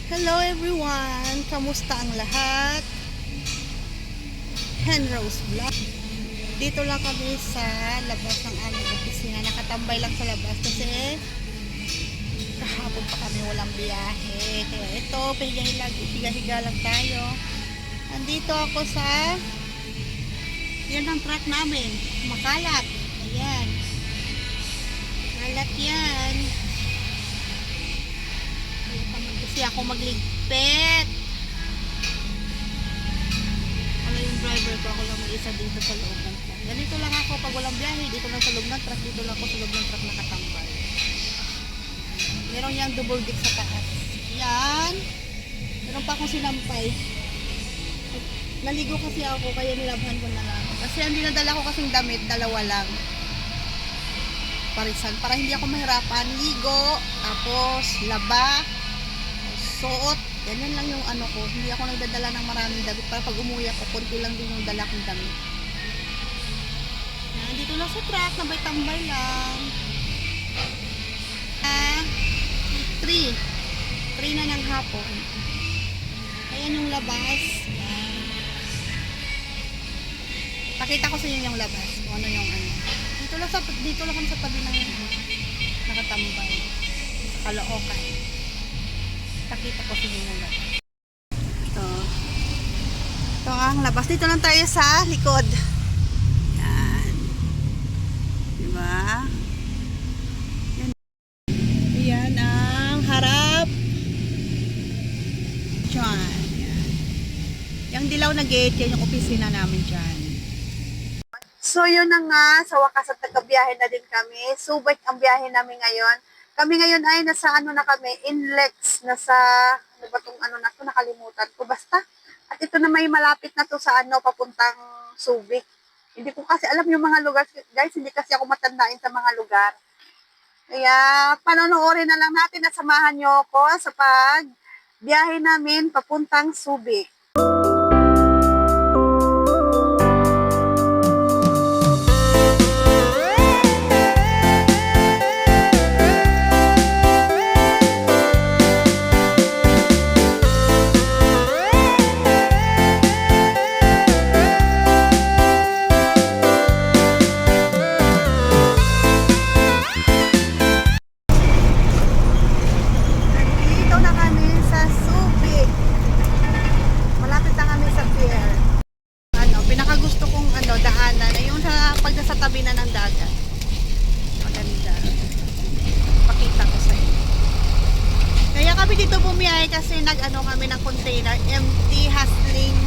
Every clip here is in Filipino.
Hello everyone! Kamusta ang lahat? Henrose Vlog. Dito lang kami sa labas ng aming opisina. Nakatambay lang sa labas kasi kahapon pa kami walang biyahe. Kaya ito, higa-higa lang tayo. Andito ako sa yan ang truck namin. Makalat. Ayan. Kalat yan. Kasi ako magligpit. Yung driver ko, ako lang mag-isa dito sa loob ng truck. Ganito lang ako pag walang biyahe, dito lang sa loob ng truck, dito lang ako sa loob ng truck nakatambay. Meron yung double deck sa taas. Yan. Meron pa akong sinampay. Naligo kasi ako, kaya nilabhan ko na lang. Kasi ang dinadala ko kasing damit, dalawa lang. Parisan, para hindi ako mahirapan. Ligo, tapos laba, suot. Ganyan lang yung ano ko. Hindi ako nagdadala ng maraming damit. Para pag umuwi ako, konti lang din yung dala kong damit. Dito lang sa truck, nabay-tambay lang. 3 na ng hapon. Ayan yung labas. Ayan. Pakita ko sa inyo yung labas. Kung ano yung ano. Dito lang kami sa tabi ng nakatambay. Sa Caloocan. Pakita ko sa inyo yung labas. Ito ang labas. Dito lang tayo sa likod. Yan. Diba? Yan. Yan ang harap. Diyan. Yan. Yung dilaw na gate, yan yung opisina namin dyan. So yun na nga, sa wakas at nagkabiyahe na din kami. Subat ang biyahe namin ngayon. Kami ngayon ay nasa ano na kami, Inlex, nasa, ano ba itong ano na ito, nakalimutan ko. Basta, at ito na may malapit na to sa ano, papuntang Subic. Hindi ko kasi alam yung mga lugar, guys, hindi kasi ako matandain sa mga lugar. Kaya, panonoorin na lang natin at samahan nyo ako sa biyahe namin papuntang Subic. Sa tabi na ng dagat. Maganda. Pakita ko sa inyo. Kaya kami dito bumiyahe kasi nag-ano kami ng container, empty hustling.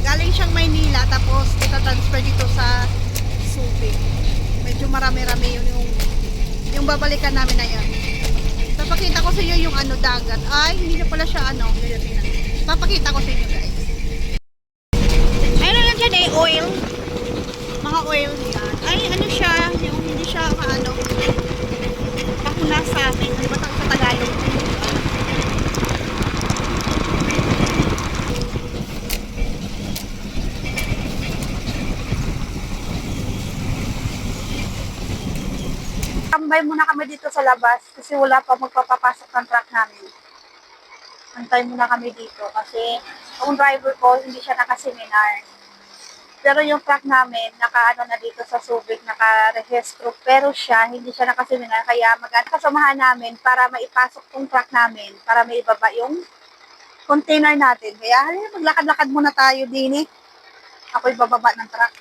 Galing siyang Maynila tapos ita-transfer dito sa Subic. Medyo marami-rami yun yung babalikan namin na yan. So pakita ko sa inyo yung ano dagat. Ay, hindi na pala siya ano. Papakita ko sa inyo guys. Ayun lang dyan eh, oil. Mga oil yan. Ay, ano siya, yung hindi siya maano, pakuna sa amin. Ano ba ito sa Tagalog? Tambay muna kami dito sa labas kasi wala pa magpapapasok ng truck namin. Antay muna kami dito kasi yung driver ko hindi siya nakaseminar. Pero yung truck namin, naka-ano na dito sa Subic, naka-rehistro. Pero siya, hindi siya nakaseminar. Kaya kasamahan namin para maipasok yung truck namin, para maibaba yung container natin. Kaya halina, maglakad-lakad muna tayo din eh. Ako'y bababa ng truck.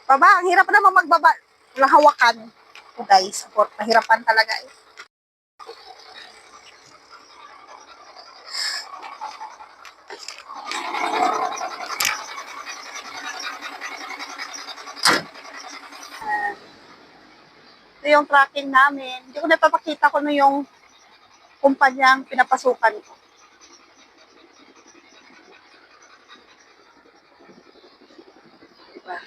Baba, ang hirap naman magbaba. Walang hawakan. O guys, mahirapan talaga eh. Ito yung tracking namin. Hindi ko napapakita ko na yung kumpanyang pinapasukan ko. Diba?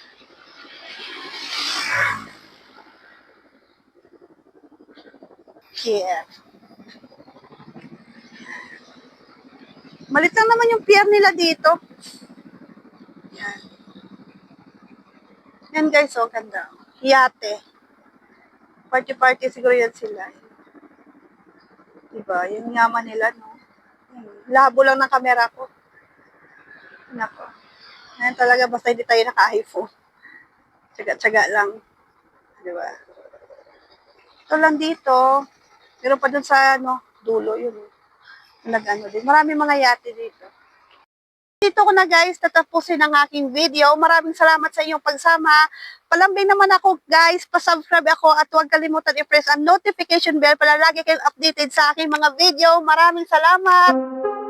Yeah. Malit lang naman yung pier nila dito. Yan. Yan guys, oh, ganda. Yate. Party-party siguro yan sila. Diba? Yung yaman nila, no? Labo lang ng kamera ko. Nako. Yan talaga, basta hindi tayo naka-iPhone. Tsaga-tsaga lang. Diba? Ito lang dito. Meron pa dun sa, dulo yun. Nag-ano din. Marami mga yate dito. Dito ko na guys, tatapusin ang aking video. Maraming salamat sa inyong pagsama. Palambing naman ako guys, pasubscribe ako at huwag kalimutan i-press ang notification bell para lagi kayong updated sa aking mga video. Maraming salamat!